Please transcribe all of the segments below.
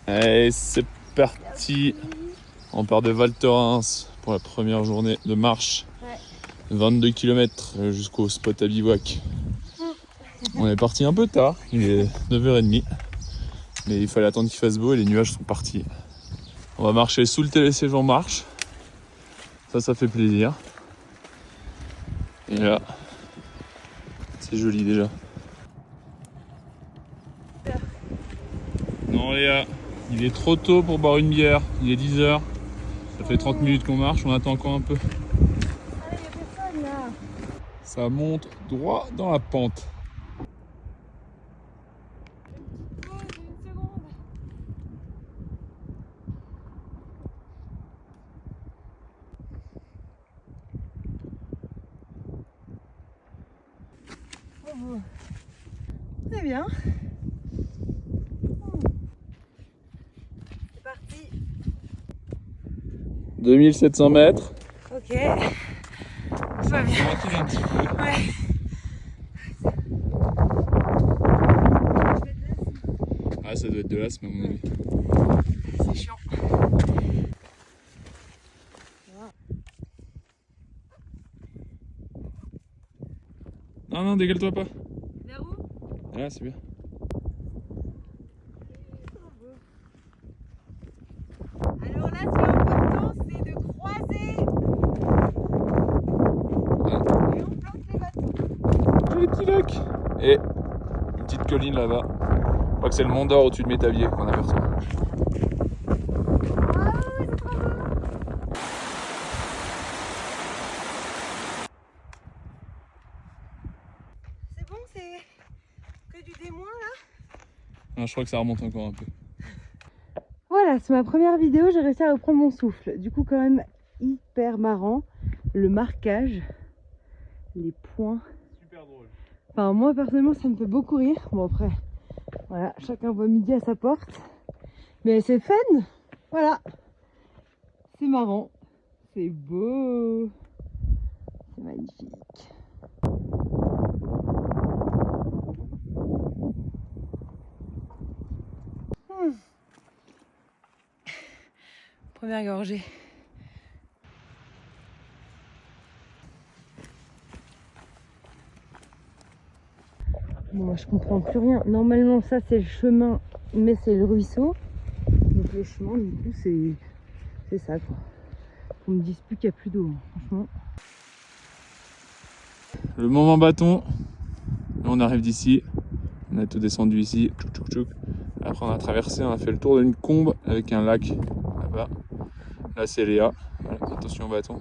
Allez, c'est parti. On part de Val Thorens pour la première journée de marche. Ouais. 22 km jusqu'au spot à bivouac. On est parti un peu tard, il est 9h30. Mais il fallait attendre qu'il fasse beau et les nuages sont partis. On va marcher sous le télésiège en marche. Ça fait plaisir. Et là, c'est joli déjà. Non Léa, il est trop tôt pour boire une bière. Il est 10h. Ça fait 30 minutes qu'on marche, on attend encore un peu. Ah, il y a personne là. Ça monte droit dans la pente. Oh, j'ai une seconde. Oh, très bien. C'est parti. 2700 mètres. Ok. Tout va bien. Un petit peu. Ouais. Ah, ça doit être de l'asthme à mon avis. C'est chiant. Non, décale-toi pas. Vers où? Ah, c'est bien. Alors là, ce qui est important, c'est de croiser. Et on plante les bâtons. Joli petit lac. Et une petite colline là-bas. Je crois que c'est le Mont d'Or au-dessus de Métavier qu'on aperçoit. Ah oui, c'est trop beau. C'est bon, c'est que du démoin là? Ah, je crois que ça remonte encore un peu. Voilà, c'est ma première vidéo, j'ai réussi à reprendre mon souffle. Du coup, quand même hyper marrant. Le marquage, les points. Super drôle. Enfin, moi personnellement, ça me fait beaucoup rire. Bon, après, voilà, chacun voit midi à sa porte. Mais c'est fun. Voilà. C'est marrant. C'est beau. C'est magnifique. Première gorgée. Bon, moi, je comprends plus rien. Normalement, ça, c'est le chemin, mais c'est le ruisseau. Donc, le chemin, du coup, c'est ça, quoi. On me dise plus qu'il n'y a plus d'eau, hein, franchement. Le moment bâton. Là, on arrive d'ici. On a tout descendu ici. Tchouk, tchouk, tchouk. Après, on a traversé, on a fait le tour d'une combe avec un lac là-bas. Là, c'est Léa. Voilà, attention au bâton.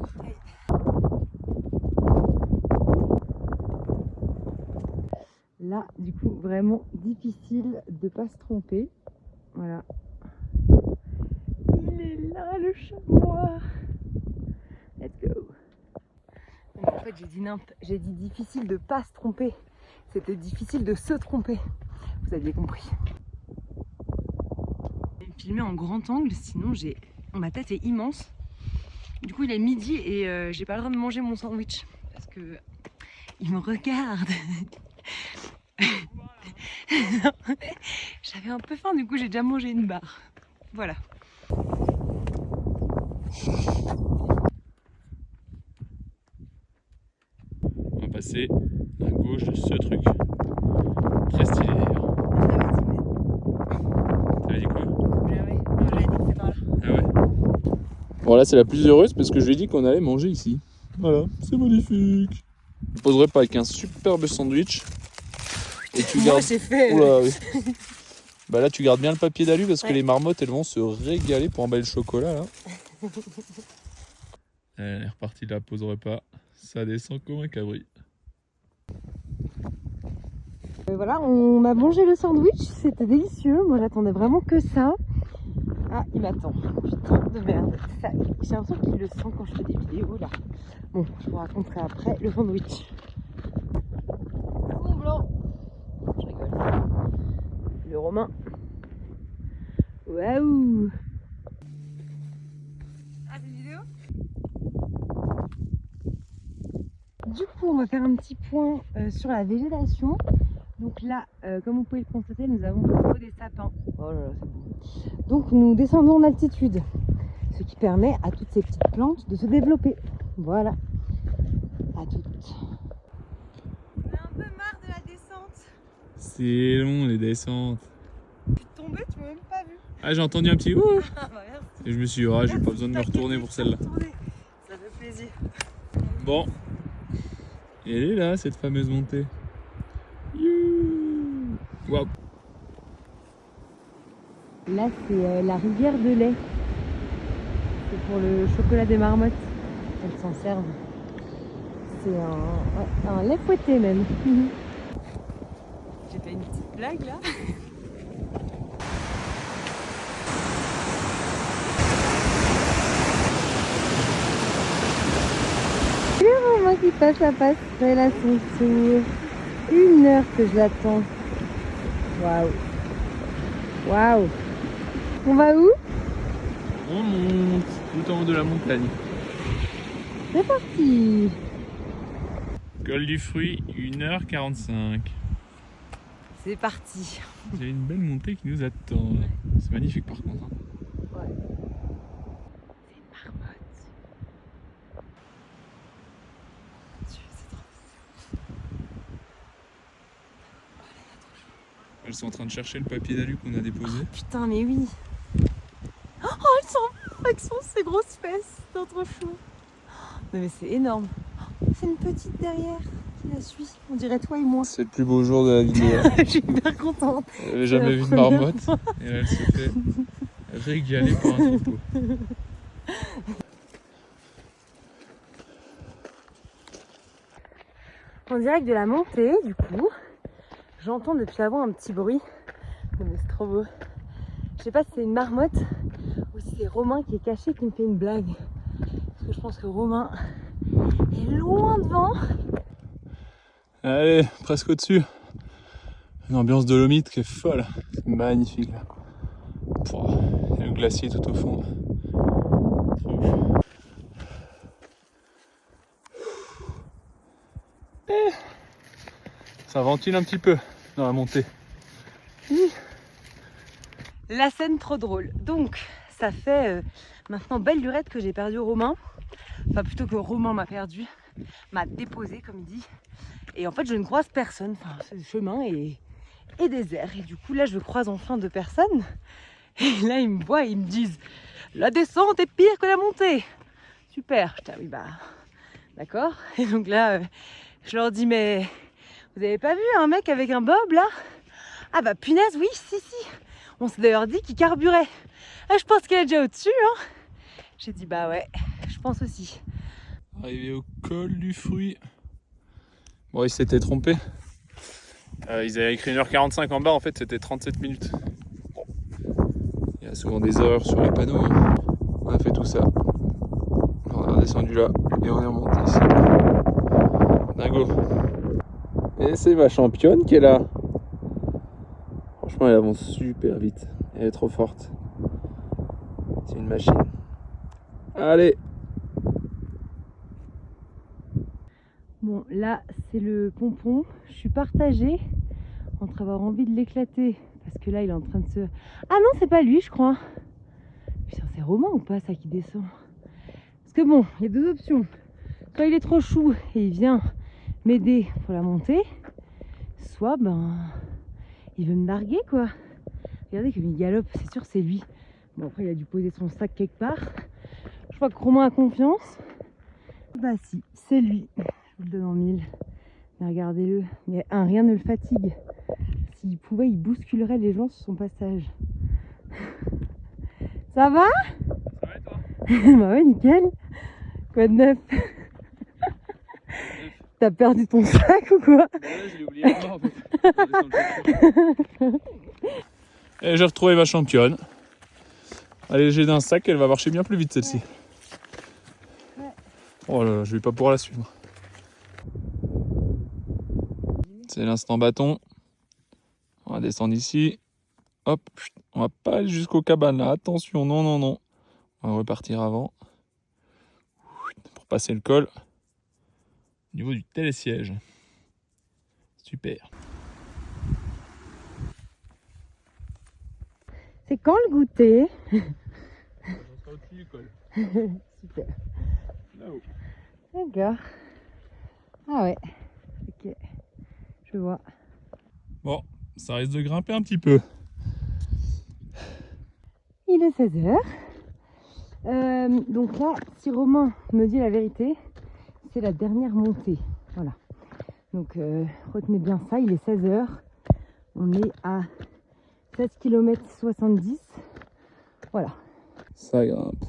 Là, du coup, vraiment difficile de pas se tromper. Voilà. Il est là, le chamois. Let's go. En fait, j'ai dit difficile de pas se tromper. C'était difficile de se tromper. Vous aviez compris. Je vais me filmer en grand angle, sinon ma tête est immense. Du coup, il est midi et j'ai pas le droit de manger mon sandwich parce que il me regarde. J'avais un peu faim, du coup j'ai déjà mangé une barre. Voilà. On va passer à gauche de ce truc. Très stylé d'ailleurs. T'avais dit quoi? J'avais dit que c'est par là. Ah ouais. Bon, là, c'est la plus heureuse parce que je lui ai dit qu'on allait manger ici. Voilà, c'est magnifique. Je ne poserai pas avec un superbe sandwich. Et tu Moi gardes. j'ai fait. Oula, oui. Bah là, tu gardes bien le papier d'alu parce que Ouais. les marmottes, elles vont se régaler pour emballer le chocolat là. Elle est repartie de la pause repas. Ça descend comme un cabri. Voilà, on a mangé le sandwich, c'était délicieux. Moi j'attendais vraiment que ça. Ah, il m'attend. Putain de merde. Ça, j'ai l'impression qu'il le sent quand je fais des vidéos là. Bon, je vous raconterai après le sandwich. Mon blanc. Je rigole. Le Romain. Waouh. Ah, c'est une vidéo? Du coup, on va faire un petit point sur la végétation. Donc Donc là, comme vous pouvez le constater, nous avons le haut des sapins. Oh là là, c'est beau. Donc nous descendons en altitude, ce qui permet à toutes ces petites plantes de se développer. Voilà. À toutes. On a un peu marre de la descente. C'est long les descentes. Tu es tombé, tu m'as même pas vu. Ah, j'ai entendu un petit ouh. Ah bah merci. Et je me suis dit, ah, j'ai pas besoin de me retourner pour celle-là. Ça fait plaisir. Bon. Et elle est là, cette fameuse montée. Youhou. Waouh. Là, c'est la rivière de lait. C'est pour le chocolat des marmottes. Elles s'en servent. C'est un lait fouetté même. J'ai fait une petite blague là. Le moment qui passe la passerelle à son tour. 1 heure que je l'attends. Waouh. Waouh. On va où? On monte tout en haut de la montagne. C'est parti. Col du fruit, 1h45. C'est parti. Il y a une belle montée qui nous attend. C'est magnifique par contre. Ouais. C'est une marmotte. C'est trop. Elles sont en train de chercher le papier d'alu qu'on a déposé. Putain, mais oui. Oh, elles sont avec ses grosses fesses. C'est trop chou. Non, mais c'est énorme. C'est une petite derrière qui la suit. On dirait toi et moi. C'est le plus beau jour de la vidéo. Je suis hyper contente. Elle n'avait jamais vu de marmotte et là, elle se fait régaler par un troupeau. En direct de la montée, du coup, j'entends depuis avant un petit bruit. Non, mais c'est trop beau. Je sais pas si c'est une marmotte ou si c'est Romain qui est caché qui me fait une blague. Parce que je pense que Romain est loin devant. Allez, presque au-dessus. Une ambiance dolomite qui est folle. C'est magnifique là. Pouah, et le glacier tout au fond. Trop beau. Ça ventile un petit peu dans la montée. La scène trop drôle. Donc, ça fait maintenant belle lurette que j'ai perdu Romain. Enfin, plutôt que Romain m'a perdu, m'a déposé, comme il dit. Et en fait, je ne croise personne. Enfin, ce chemin est désert. Et du coup, là, je croise enfin 2 personnes. Et là, ils me voient et ils me disent « La descente est pire que la montée !» Super. Je dis « Ah oui, bah, d'accord. » Et donc là, je leur dis « Mais vous avez pas vu un mec avec un bob, là ?» Ah bah, punaise, oui, si. On s'est d'ailleurs dit qu'il carburait. Ah, je pense qu'il est déjà au-dessus, hein. J'ai dit bah ouais, je pense aussi. Arrivé au col du fruit. Bon, ils s'étaient trompés. Ils avaient écrit 1h45 en bas, en fait c'était 37 minutes. Bon. Il y a souvent des erreurs sur les panneaux. Hein. On a fait tout ça. On est redescendu là et on est remonté ici. Dingo. Et c'est ma championne qui est là. Franchement, elle avance super vite. Elle est trop forte. C'est une machine. Allez! Bon, là, c'est le pompon. Je suis partagée entre avoir envie de l'éclater. Parce que là, il est en train de se... Ah non, c'est pas lui, je crois. Putain, c'est Romain ou pas, ça, qui descend? Parce que bon, il y a 2 options. Soit il est trop chou et il vient m'aider pour la montée. Soit, ben... il veut me narguer, quoi. Regardez comme il galope, c'est sûr c'est lui. Bon, après il a dû poser son sac quelque part. Je crois que Romain a confiance. Bah si, c'est lui. Je vous le donne en 1000. Mais regardez-le, mais rien ne le fatigue. S'il pouvait, il bousculerait les gens sur son passage. Ça va? Ça va et toi? Bah ouais, nickel. Quoi de neuf? T'as perdu ton sac ou quoi? Ouais, je l'ai oublié là-bas en fait. Et j'ai retrouvé ma championne. Allez, j'ai d'un sac, elle va marcher bien plus vite celle-ci. Ouais. Oh là là, je vais pas pouvoir la suivre. C'est l'instant bâton. On va descendre ici. Hop, on va pas aller jusqu'aux cabanes là. Attention, non. On va repartir avant. Pour passer le col. Au niveau du télésiège. Super. C'est quand le goûter? On sera au-dessus du col. Super. Là-haut. D'accord. Ah ouais. Ok. Je vois. Bon, ça risque de grimper un petit peu. Il est 16h. Donc là, si Romain me dit la vérité, c'est la dernière montée. Voilà. Donc retenez bien ça, il est 16h. On est à 16 km 70. Voilà. Ça grimpe.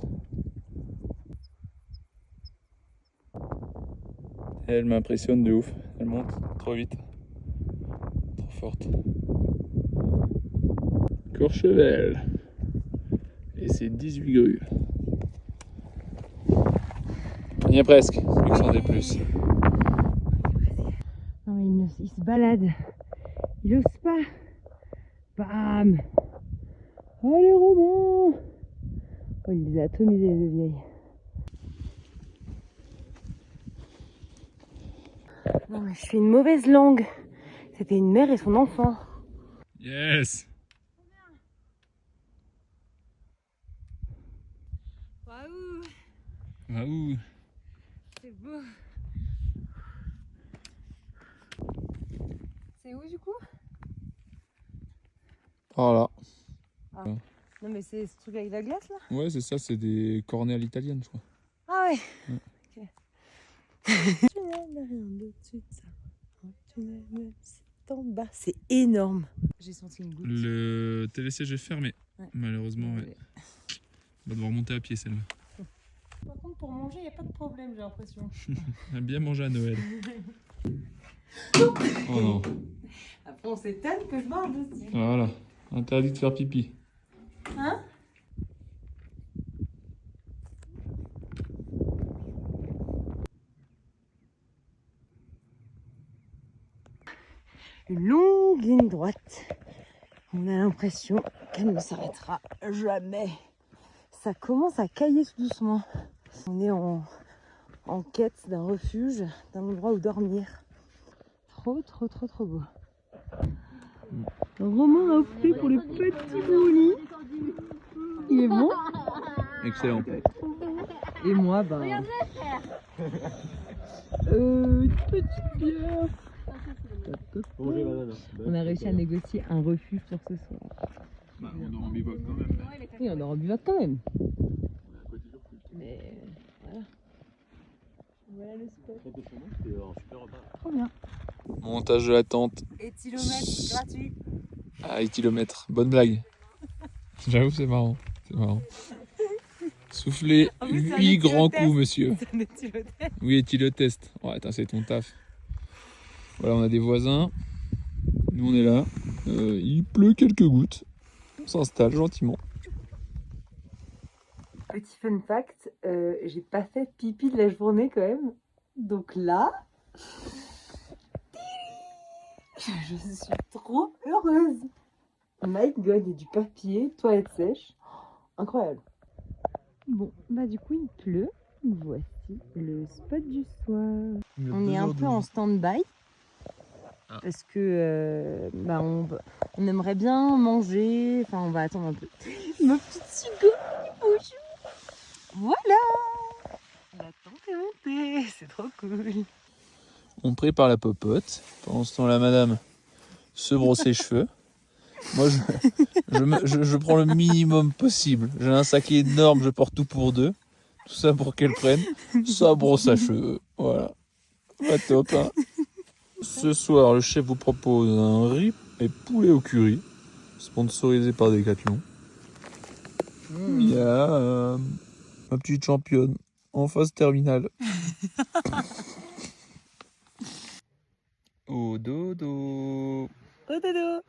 Elle m'impressionne de ouf. Elle monte trop vite. Trop forte. Courchevel. Et c'est 18 grues. On y est presque. Plus que 100 des plus. Non mais il se balade. Il ose pas. Bam. Allez Romain. Oh, il les a atomisés les deux vieilles. Non mais je suis une mauvaise langue. C'était une mère et son enfant. Yes. Waouh. Waouh. C'est beau. C'est où du coup? Voilà. Non mais c'est ce truc avec la glace là? Ouais, c'est ça, c'est des cornets à l'italienne, je crois. Ah ouais. Ouais. Ok. Tu n'as rien au-dessus de ça. Tu n'as même c'est en bas. C'est énorme. J'ai senti une goutte. Le télésiège est fermé, Ouais. malheureusement. Ouais. Ouais. On va devoir monter à pied celle-là. Par contre pour manger il n'y a pas de problème j'ai l'impression. On a bien mangé à Noël. Oh non. Après on s'étonne que je mange aussi. Voilà. Interdit de faire pipi. Hein? Une longue ligne droite. On a l'impression qu'elle ne s'arrêtera jamais. Ça commence à cailler tout doucement. On est en quête d'un refuge, d'un endroit où dormir. Trop beau. Romain a opté pour le petit brownie. Il est bon. Excellent. Et moi, bah... une petite bière. On a réussi à négocier un refuge pour ce soir. Bah, on dort en bivouac quand même. Oui, on dort en bivouac quand même. Mais voilà. Voilà le spot. Trop bien. Montage de la tente Éthylomètre gratuit. à éthylomètre. Bonne blague. J'avoue, c'est marrant. C'est marrant. Soufflez En plus, c'est un 8 grands éthylotest. coups, monsieur. C'est un éthylotest. Oui, éthylotest. Oh, attends, c'est ton taf. Voilà, on a des voisins. Nous, on est là. Il pleut quelques gouttes. On s'installe gentiment. Petit fun fact, j'ai pas fait pipi de la journée quand même. Donc là, je suis trop heureuse. My God, il y a du papier, toilette sèche. Incroyable. Bon, bah du coup il pleut. Voici le spot du soir. On est un peu en stand-by. Ah. Parce que bah on aimerait bien manger. Enfin, on va attendre un peu. Ma petite Sugo, bonjour. Voilà. La tente est montée. C'est trop cool. On prépare la popote. Pendant ce temps-là, madame se brosse les cheveux. Moi, je prends le minimum possible. J'ai un sac énorme, je porte tout pour deux. Tout ça pour qu'elle prenne sa brosse à cheveux. Voilà. Pas top, hein. Ce soir, le chef vous propose un riz et poulet au curry, sponsorisé par Decathlon. Il y a ma petite championne en phase terminale. Au dodo. Au dodo.